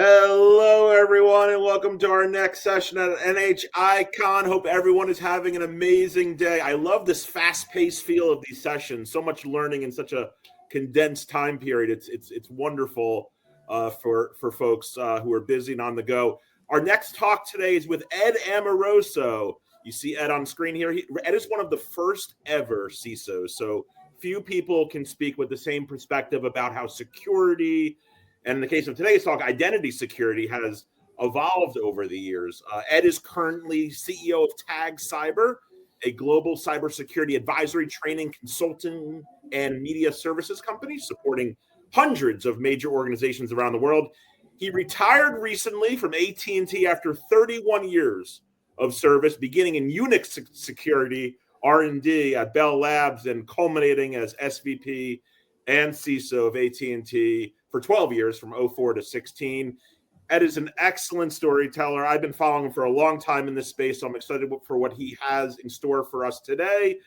Hello, everyone, and welcome to our next session at NHIcon. Hope everyone is having an amazing day. I love this fast-paced feel of these sessions. So much learning in such a condensed time period. It's wonderful for folks who are busy and on the go. Our next talk today is with Ed Amoroso. You see Ed on screen here. Ed is one of the first ever CISOs. So few people can speak with the same perspective about how security, and in the case of today's talk, identity security, has evolved over the years. Ed is currently CEO of Tag Cyber, a global cybersecurity advisory, training, consulting, and media services company supporting hundreds of major organizations around the world. He retired recently from AT&T after 31 years of service, beginning in Unix security R&D at Bell Labs and culminating as SVP and CISO of AT&T for 12 years from 04 to 16. Ed is an excellent storyteller. I've been following him for a long time in this space, so I'm excited for what he has in store for us today.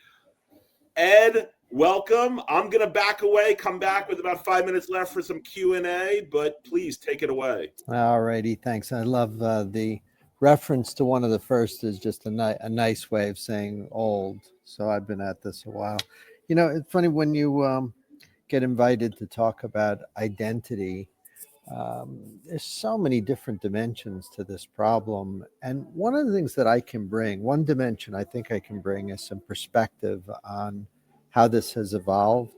Ed, welcome. I'm going to back away, come back with about 5 minutes left for some Q&A, but please take it away. All righty, thanks. I love the reference to one of the first is just a nice way of saying old. So I've been at this a while. You know, it's funny when you get invited to talk about identity. There's so many different dimensions to this problem. And one of the things that I can bring, one dimension I think I can bring is some perspective on how this has evolved.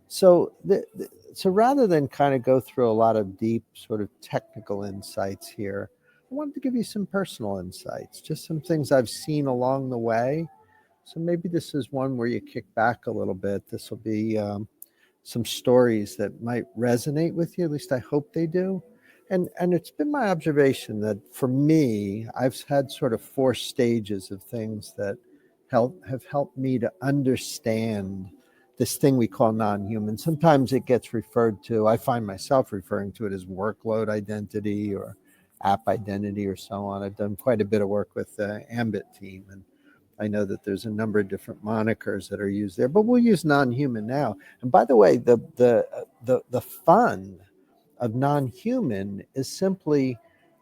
So, so rather than kind of go through a lot of deep sort of technical insights here, I wanted to give you some personal insights, just some things I've seen along the way. So maybe this is one where you kick back a little bit. This will be some stories that might resonate with you. At least I hope they do. And it's been my observation that for me, I've had sort of 4 stages of things that have helped me to understand this thing we call non-human. Sometimes it gets referred to, I find myself referring to it as workload identity or app identity or so on. I've done quite a bit of work with the Aembit team, and I know that there's a number of different monikers that are used there, but we'll use non-human now. And by the way, the fun of non-human is simply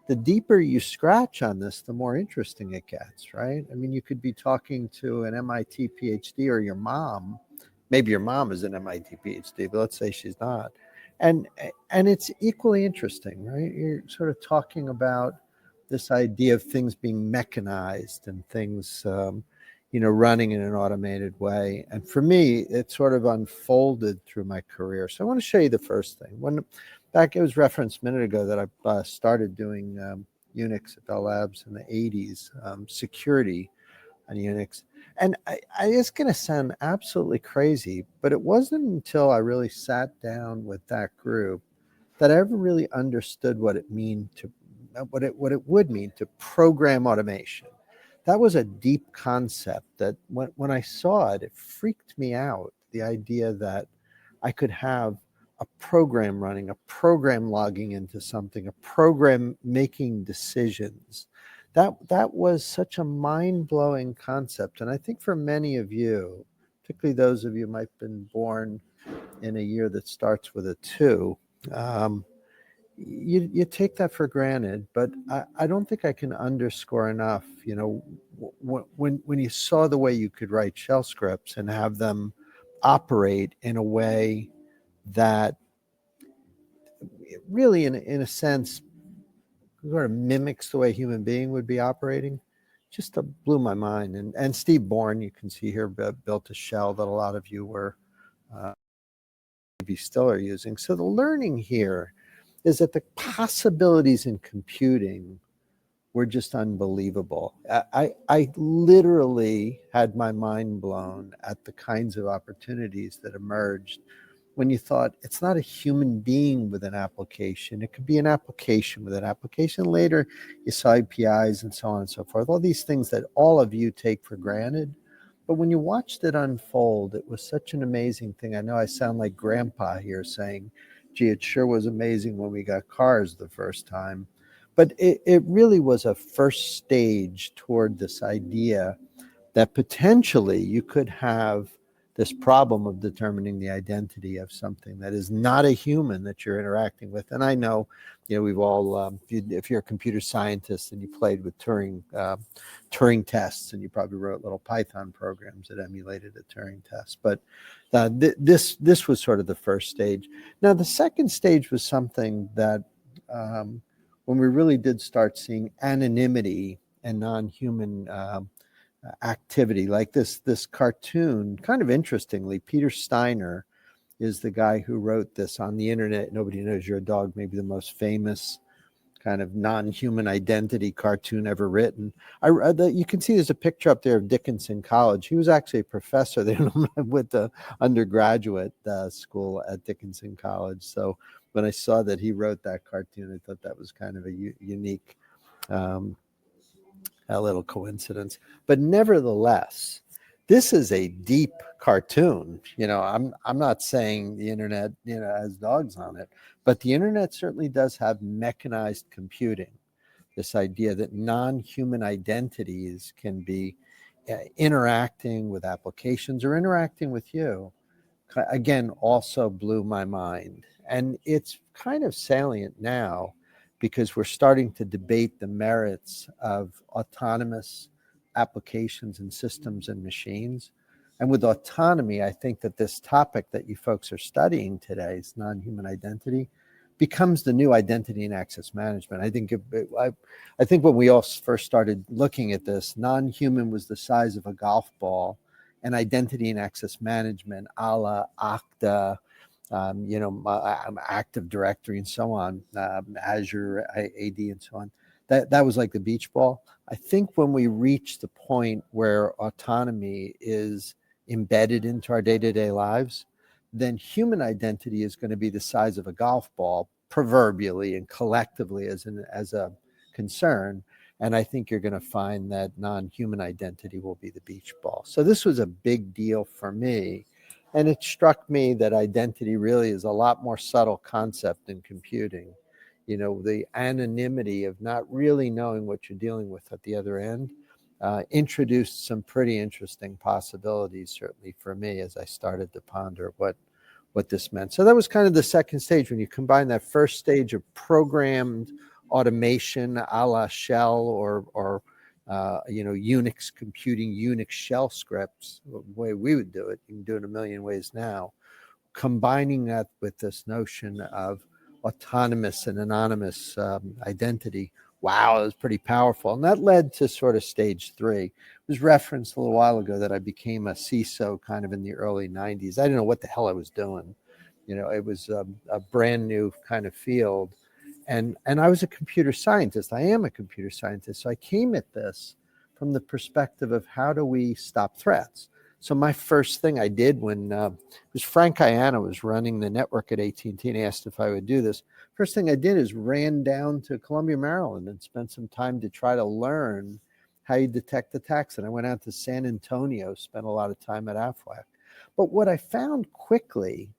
the deeper you scratch on this, the more interesting it gets, right? I mean, you could be talking to an MIT PhD or your mom. Maybe your mom is an MIT PhD, but let's say she's not. And it's equally interesting, right? You're sort of talking about this idea of things being mechanized and things, running in an automated way. And for me, it sort of unfolded through my career. So I want to show you the first thing. It was referenced a minute ago that I started doing Unix at Bell Labs in the 80s, security on Unix. And it's going to sound absolutely crazy, but it wasn't until I really sat down with that group that I ever really understood what it would mean to program automation. That was a deep concept that when I saw it, it freaked me out. The idea that I could have a program running, a program logging into something, a program making decisions. That was such a mind-blowing concept. And I think for many of you, particularly those of you who might have been born in a year that starts with a 2, you take that for granted. But I don't think I can underscore enough, when you saw the way you could write shell scripts and have them operate in a way that really, in a sense, sort of mimics the way a human being would be operating, just blew my mind. And Steve Bourne, you can see here, built a shell that a lot of you were maybe still are using. So the learning here is that the possibilities in computing were just unbelievable. I literally had my mind blown at the kinds of opportunities that emerged when you thought it's not a human being with an application. It could be an application with an application. Later, you saw APIs and so on and so forth. All these things that all of you take for granted. But when you watched it unfold, it was such an amazing thing. I know I sound like grandpa here saying, gee, it sure was amazing when we got cars the first time. But it really was a first stage toward this idea that potentially you could have this problem of determining the identity of something that is not a human that you're interacting with. And I know, we've all, if you're a computer scientist and you played with Turing tests, and you probably wrote little Python programs that emulated a Turing test. But this was sort of the first stage. Now, the second stage was something that when we really did start seeing anonymity and non-human activity, like this cartoon. Kind of interestingly, Peter Steiner is the guy who wrote this on the internet. Nobody knows you're a dog, maybe the most famous kind of non-human identity cartoon ever written. You can see there's a picture up there of Dickinson College. He was actually a professor there with the undergraduate school at Dickinson College. So when I saw that he wrote that cartoon, I thought that was kind of a unique a little coincidence. But nevertheless, this is a deep cartoon. I'm not saying the internet, has dogs on it, but the internet certainly does have mechanized computing. This idea that non-human identities can be interacting with applications or interacting with you, again, also blew my mind. And it's kind of salient now because we're starting to debate the merits of autonomous applications and systems and machines. And with autonomy, I think that this topic that you folks are studying today, is non-human identity, becomes the new identity and access management. I think when we all first started looking at this, non-human was the size of a golf ball, and identity and access management, a la Okta, Active Directory and so on, Azure AD and so on. That was like the beach ball. I think when we reach the point where autonomy is embedded into our day-to-day lives, then human identity is going to be the size of a golf ball, proverbially and collectively as a concern. And I think you're going to find that non-human identity will be the beach ball. So this was a big deal for me. And it struck me that identity really is a lot more subtle concept in computing. The anonymity of not really knowing what you're dealing with at the other end introduced some pretty interesting possibilities, certainly for me, as I started to ponder what this meant. So that was kind of the second stage. When you combine that first stage of programmed automation a la shell or Unix computing, Unix shell scripts, the way we would do it, you can do it a million ways now. Combining that with this notion of autonomous and anonymous identity, wow, it was pretty powerful. And that led to sort of stage 3. It was referenced a little while ago that I became a CISO kind of in the early 90s. I didn't know what the hell I was doing. It was a brand new kind of field. And I was a computer scientist. I am a computer scientist. So I came at this from the perspective of how do we stop threats? So my first thing I did when it was Frank Iana was running the network at AT&T and asked if I would do this. First thing I did is ran down to Columbia, Maryland and spent some time to try to learn how you detect attacks. And I went out to San Antonio, spent a lot of time at AFWAC. But what I found quickly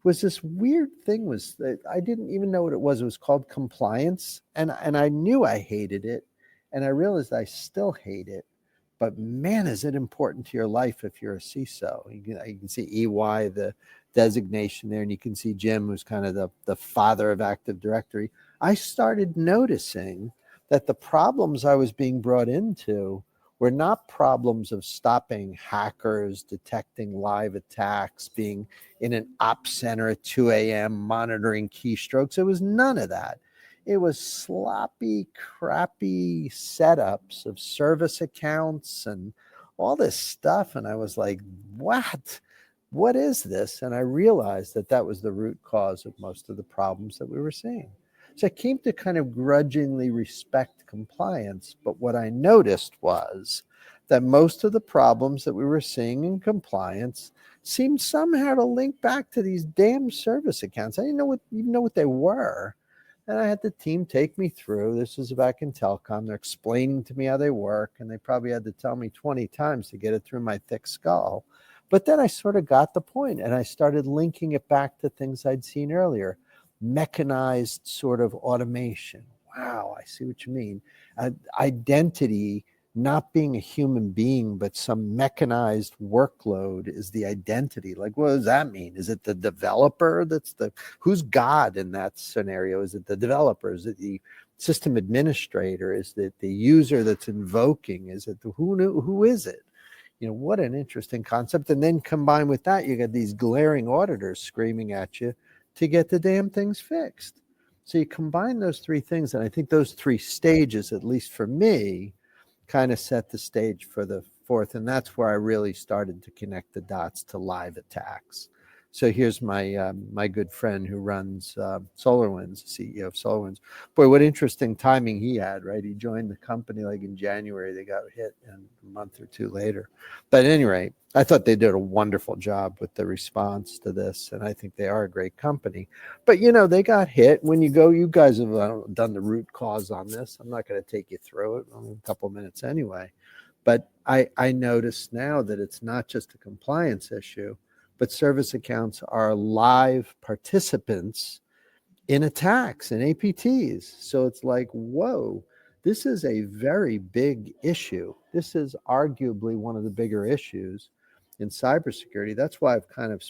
was this weird thing was that I didn't even know what it was. It was called compliance. And I knew I hated it. And I realized I still hate it. But man, is it important to your life if you're a CISO. You can see EY, the designation there, and you can see Jim, who's kind of the father of Active Directory. I started noticing that the problems I was being brought into were not problems of stopping hackers, detecting live attacks, being in an ops center at 2 a.m., monitoring keystrokes. It was none of that. It was sloppy, crappy setups of service accounts and all this stuff. And I was like, what is this? And I realized that was the root cause of most of the problems that we were seeing. So I came to kind of grudgingly respect compliance. But what I noticed was that most of the problems that we were seeing in compliance seemed somehow to link back to these damn service accounts. I didn't even know what they were. And I had the team take me through. This was back in telecom. They're explaining to me how they work, and they probably had to tell me 20 times to get it through my thick skull. But then I sort of got the point, and I started linking it back to things I'd seen earlier. Mechanized sort of automation. Wow, I see what you mean. Identity not being a human being, but some mechanized workload is the identity. Like, what does that mean? Is it the developer who's God in that scenario? Is it the developer? Is it the system administrator? Is it the user that's invoking? Is it who is it? What an interesting concept. And then combined with that, you got these glaring auditors screaming at you to get the damn things fixed. So you combine those three things, and I think those three stages, at least for me, kind of set the stage for the fourth. And that's where I really started to connect the dots to live attacks. So here's my my good friend who runs SolarWinds, CEO of SolarWinds. Boy, what interesting timing he had, right? He joined the company like in January. They got hit a month or two later. But at any rate, I thought they did a wonderful job with the response to this, and I think they are a great company. But, they got hit. When you guys have done the root cause on this. I'm not going to take you through it in a couple minutes anyway. But I notice now that it's not just a compliance issue, but service accounts are live participants in attacks and APTs. So it's like, whoa, this is a very big issue. This is arguably one of the bigger issues in cybersecurity. That's why I've kind of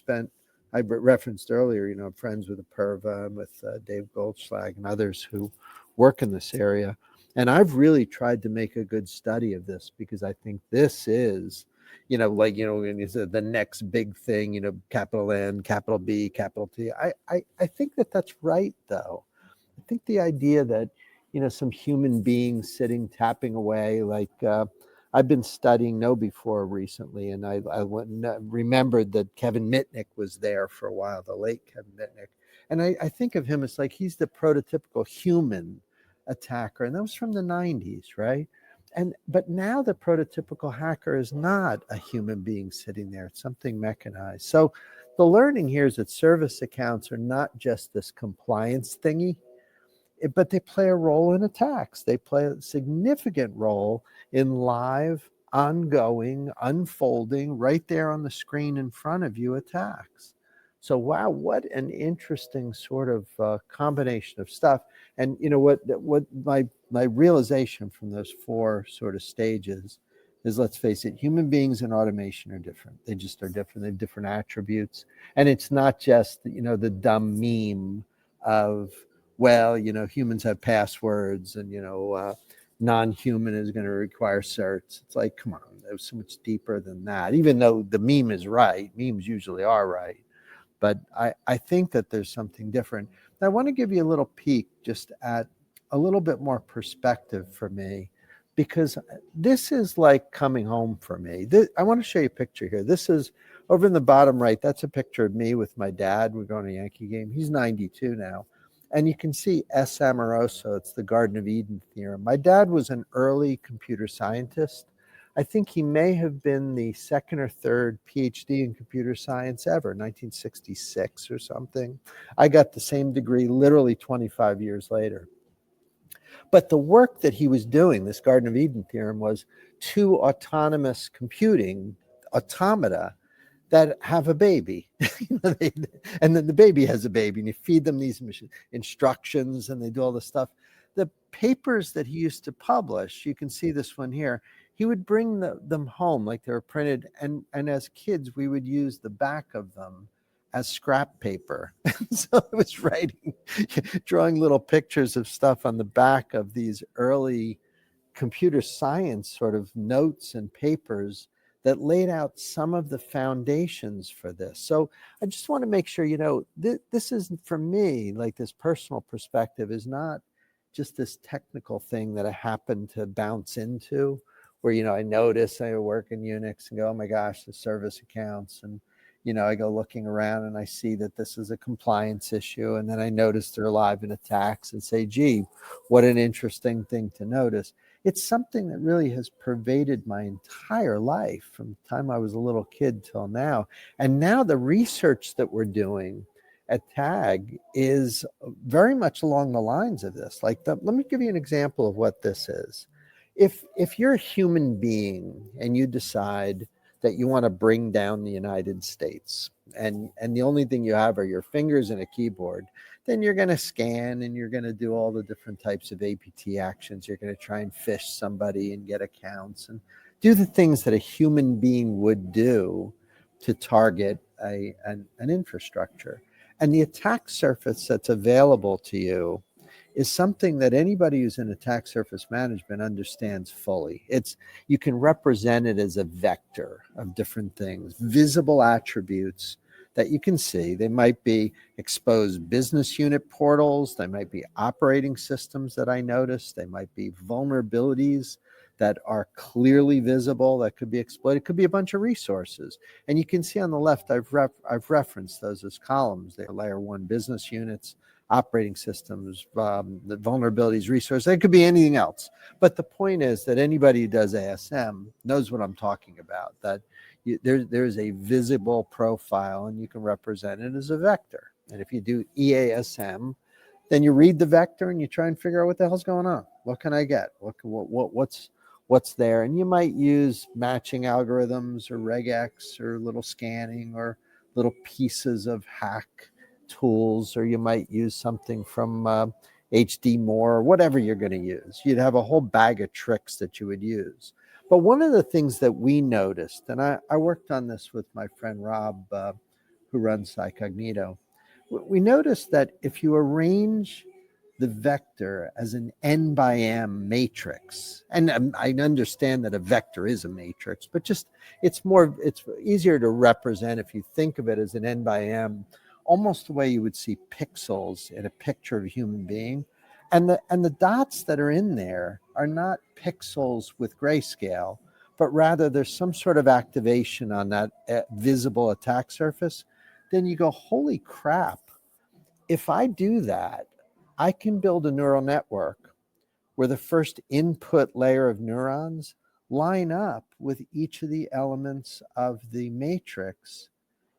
I referenced earlier, I'm friends with Apurva and with Dave Goldschlag and others who work in this area. And I've really tried to make a good study of this because I think this is, is the next big thing, capital N, capital B, capital T. I think that's right, though. I think the idea that, some human being sitting, tapping away, like I've been studying KnowBe4 recently, and I remembered that Kevin Mitnick was there for a while, the late Kevin Mitnick. And I think of him as like he's the prototypical human attacker, and that was from the 90s, right? But now the prototypical hacker is not a human being sitting there. It's something mechanized. So the learning here is that service accounts are not just this compliance thingy, but they play a role in attacks. They play a significant role in live, ongoing, unfolding, right there on the screen in front of you attacks. So, wow, what an interesting sort of combination of stuff. And what my realization from those four sort of stages is, let's face it, human beings and automation are different. They just are different. They have different attributes. And it's not just, the dumb meme of, well, humans have passwords and, non-human is going to require certs. It's like, come on, it was so much deeper than that. Even though the meme is right, memes usually are right. But I think that there's something different. And I want to give you a little peek just at a little bit more perspective for me, because this is like coming home for me. I want to show you a picture here. This is over in the bottom right. That's a picture of me with my dad. We're going to a Yankee game. He's 92 now. And you can see S. Amoroso. It's the Garden of Eden theorem. My dad was an early computer scientist. I think he may have been the second or third PhD in computer science ever, 1966 or something. I got the same degree literally 25 years later. But the work that he was doing, this Garden of Eden theorem, was two autonomous computing automata that have a baby. And then the baby has a baby, and you feed them these instructions, and they do all this stuff. The papers that he used to publish, you can see this one here, he would bring them home like they were printed, and as kids, we would use the back of them as scrap paper. So I was drawing little pictures of stuff on the back of these early computer science sort of notes and papers that laid out some of the foundations for this. So I just want to make sure, this is, for me, like this personal perspective is not just this technical thing that I happen to bounce into, where, I notice I work in Unix and go, oh my gosh, the service accounts. And, I go looking around and I see that this is a compliance issue. And then I notice they're live in attacks and say, gee, what an interesting thing to notice. It's something that really has pervaded my entire life from the time I was a little kid till now. And now the research that we're doing at TAG is very much along the lines of this. Let me give you an example of what this is. If you're a human being and you decide that you want to bring down the United States, and the only thing you have are your fingers and a keyboard, then you're going to scan and you're going to do all the different types of APT actions. You're going to try and phish somebody and get accounts and do the things that a human being would do to target an infrastructure. And the attack surface that's available to you is something that anybody who's in attack surface management understands fully. You can represent it as a vector of different things, visible attributes that you can see. They might be exposed business unit portals. They might be operating systems that I noticed. They might be vulnerabilities that are clearly visible that could be exploited. It could be a bunch of resources. And you can see on the left, I've referenced those as columns. They're layer one business units, operating systems, the vulnerabilities, resources. It could be anything else. But the point is that anybody who does ASM knows what I'm talking about, that there's a visible profile and you can represent it as a vector. And if you do EASM, then you read the vector and you try and figure out what the hell's going on. What can I get? What's there? And you might use matching algorithms or regex or little scanning or little pieces of hack tools, or you might use something from HD More or whatever you're going to use. You'd have a whole bag of tricks that you would use. But one of the things that we noticed, and I worked on this with my friend Rob, who runs Psycognito, we noticed that if you arrange the vector as an n by m matrix, and I understand that a vector is a matrix, but just it's easier to represent if you think of it as an n by m, almost the way you would see pixels in a picture of a human being. And the dots that are in there are not pixels with grayscale, but rather there's some sort of activation on that visible attack surface. Then you go, holy crap, if I do that, I can build a neural network where the first input layer of neurons line up with each of the elements of the matrix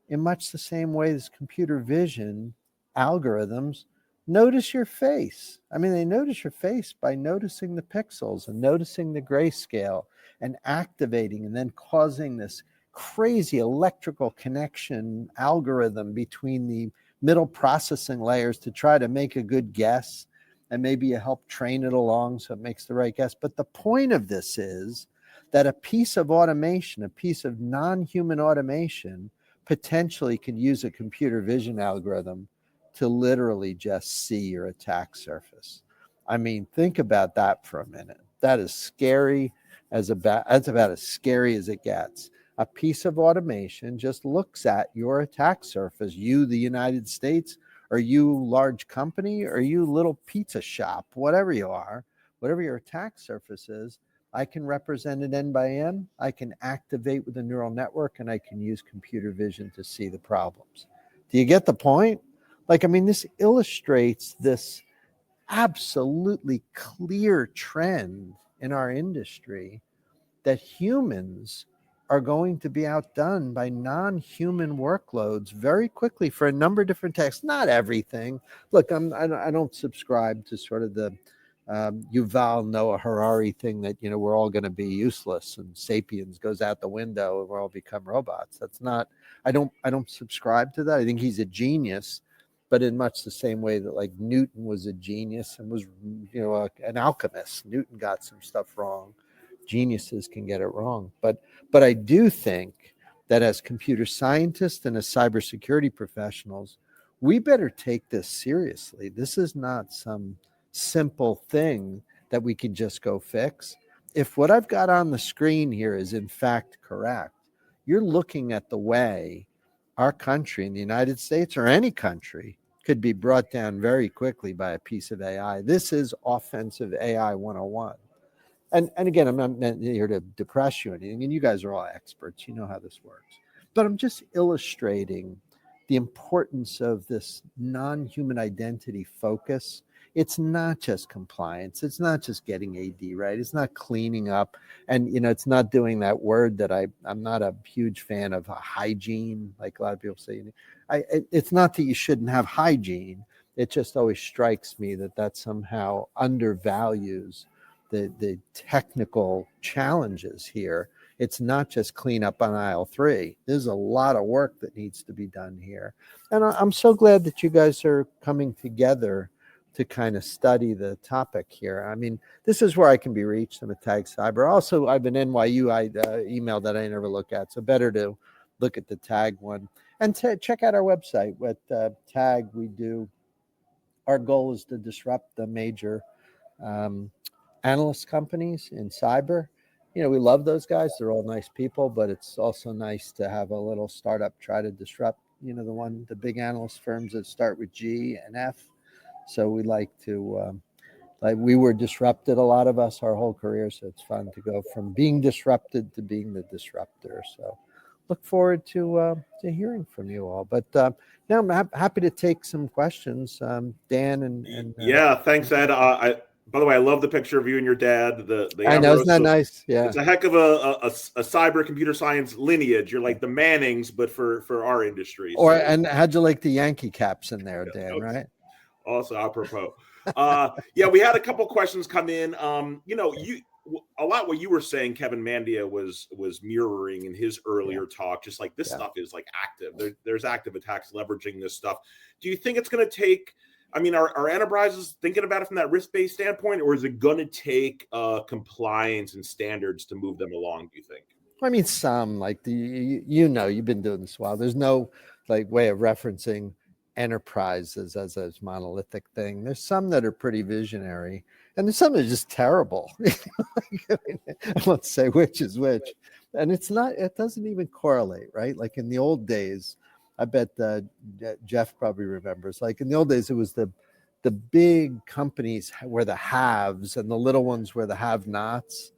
in much the same way as computer vision algorithms notice your face. I mean, they notice your face by noticing the pixels and noticing the grayscale and activating and then causing this crazy electrical connection algorithm between the middle processing layers to try to make a good guess. And maybe you help train it along so it makes the right guess. But the point of this is that a piece of automation, a piece of non-human automation, potentially could use a computer vision algorithm to literally just see your attack surface. I mean, think about that for a minute. That is scary that's about as scary as it gets. A piece of automation just looks at your attack surface, you, the United States, or you, large company, or you, little pizza shop, whatever you are, whatever your attack surface is. I can represent it n by n. I can activate with a neural network, and I can use computer vision to see the problems. Do you get the point? Like, I mean, this illustrates this absolutely clear trend in our industry that humans are going to be outdone by non-human workloads very quickly for a number of different tasks. Not everything. Look, I don't subscribe to sort of the Yuval Noah Harari thing that, you know, we're all going to be useless and sapiens goes out the window and we'll all become robots. That's not. I don't subscribe to that. I think he's a genius, but in much the same way that like Newton was a genius and was, you know, an alchemist. Newton got some stuff wrong. Geniuses can get it wrong, but I do think that as computer scientists and as cybersecurity professionals, we better take this seriously. This is not some simple thing that we can just go fix. If what I've got on the screen here is in fact correct, you're looking at the way our country in the United States or any country could be brought down very quickly by a piece of AI. This is offensive AI 101. And again, I'm not meant here to depress you or anything, and you guys are all experts. You know how this works. But I'm just illustrating the importance of this non-human identity focus. It's not just compliance. It's not just getting AD right. It's not cleaning up. And, you know, it's not doing that word that I'm not a huge fan of, hygiene, like a lot of people say. It's not that you shouldn't have hygiene. It just always strikes me that somehow undervalues the technical challenges here It's not just clean up on aisle 3. There's a lot of work that needs to be done here. And I'm so glad that you guys are coming together to kind of study the topic here. I mean, this is where I can be reached. I'm at Tag Cyber. Also, I have an NYU email that I never look at, so better to look at the Tag one. And check out our website. What Tag we do, our goal is to disrupt the major analyst companies in cyber. You know, we love those guys. They're all nice people, but it's also nice to have a little startup try to disrupt, you know, the big analyst firms that start with G and F. So we like to, we were disrupted, a lot of us, our whole career. So it's fun to go from being disrupted to being the disruptor. So look forward to hearing from you all. But now I'm happy to take some questions. Dan and yeah, thanks, Ed. By the way, I love the picture of you and your dad. The I know, isn't that nice? Yeah, it's a heck of a cyber computer science lineage. You're like the Mannings, but for our industry. Or and how'd you like the Yankee caps in there, Dan? Right. Also apropos. Yeah, we had a couple questions come in. You know, a lot what you were saying, Kevin Mandia was mirroring in his earlier talk. Just like this stuff is like active. There's active attacks leveraging this stuff. Do you think it's going to take? I mean, are enterprises thinking about it from that risk-based standpoint, or is it going to take compliance and standards to move them along? Do you think? I mean, some like you've been doing this a while. There's no like way of referencing enterprises as a monolithic thing. There's some that are pretty visionary, and there's some that are just terrible. I won't say which is which, and it doesn't even correlate, right? Like in the old days, I bet Jeff probably remembers, like in the old days, it was the big companies were the haves and the little ones were the have-nots,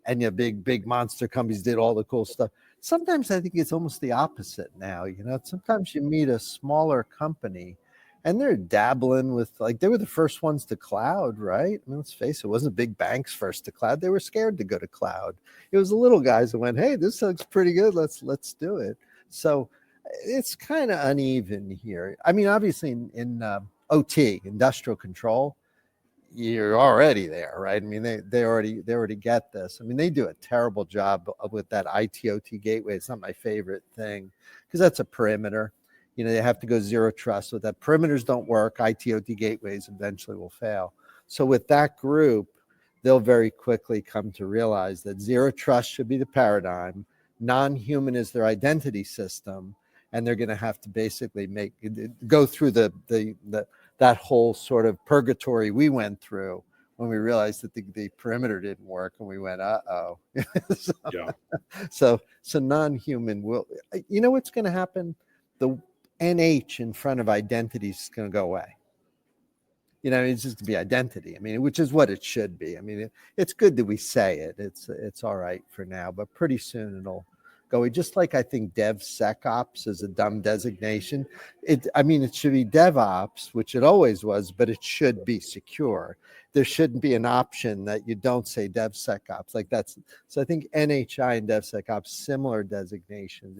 and your big monster companies did all the cool stuff. Sometimes I think it's almost the opposite now. You know, sometimes you meet a smaller company and they're dabbling with, like, they were the first ones to cloud, right? I mean, let's face it, wasn't big banks first to cloud. They were scared to go to cloud. It was the little guys that went, hey, this looks pretty good. Let's do it. So it's kind of uneven here. I mean, obviously in OT, industrial control, you're already there, right? I mean, they already get this. I mean, they do a terrible job with that IT/OT gateway. It's not my favorite thing because that's a perimeter. You know, they have to go zero trust with that. Perimeters don't work. IT/OT gateways eventually will fail. So with that group, they'll very quickly come to realize that zero trust should be the paradigm. Non-human is their identity system, and they're going to have to basically go through that whole sort of purgatory we went through when we realized that the perimeter didn't work, and we went, uh-oh. So non-human will, you know what's going to happen? The NH in front of identity is going to go away. You know, it's just to be identity. I mean, which is what it should be. I mean, it's good that we say it. It's all right for now, but pretty soon it'll go. Just like I think DevSecOps is a dumb designation. It should be DevOps, which it always was, but it should be secure. There shouldn't be an option that you don't say DevSecOps. Like that's, so I think NHI and DevSecOps, similar designations.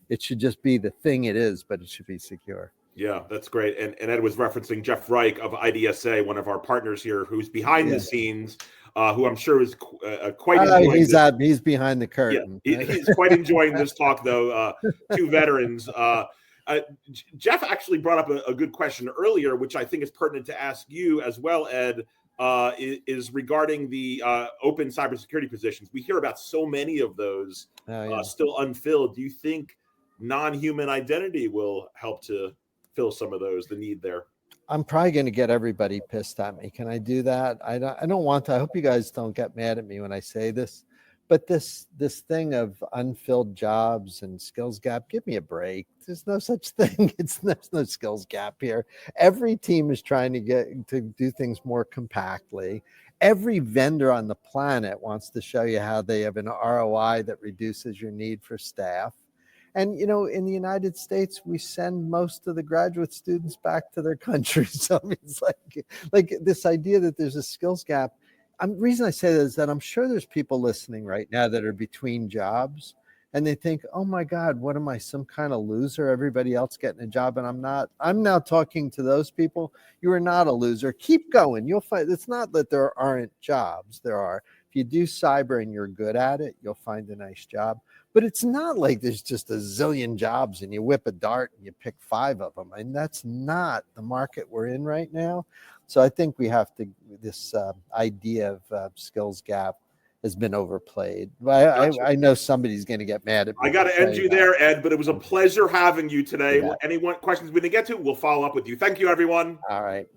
It should just be the thing it is, but it should be secure. Yeah, that's great. And Ed was referencing Jeff Reich of IDSA, one of our partners here, who's behind the scenes, who I'm sure is quite enjoying he's behind the curtain. Yeah, he's quite enjoying this talk, though. Two veterans. Jeff actually brought up a good question earlier, which I think is pertinent to ask you as well, Ed, is regarding the open cybersecurity positions. We hear about so many of those still unfilled. Do you think non-human identity will help to fill some of those, the need there? I'm probably going to get everybody pissed at me. Can I do that? I don't want to. I hope you guys don't get mad at me when I say this, but this thing of unfilled jobs and skills gap, give me a break. There's no such thing. There's no skills gap here. Every team is trying to get to do things more compactly. Every vendor on the planet wants to show you how they have an ROI that reduces your need for staff. And, you know, in the United States, we send most of the graduate students back to their country. So I mean, it's like this idea that there's a skills gap. The reason I say that is that I'm sure there's people listening right now that are between jobs and they think, oh my God, what am I, some kind of loser? Everybody else getting a job and I'm not. I'm now talking to those people. You are not a loser. Keep going. You'll find it's not that there aren't jobs. There are. if you do cyber and you're good at it, you'll find a nice job. But it's not like there's just a zillion jobs and you whip a dart and you pick 5 of them. And that's not the market we're in right now. So I think we have to, this idea of skills gap has been overplayed. I know somebody's going to get mad at me. I got to end you there, Ed, but it was a pleasure having you today. Yeah. Any questions we didn't get to, we'll follow up with you. Thank you, everyone. All right.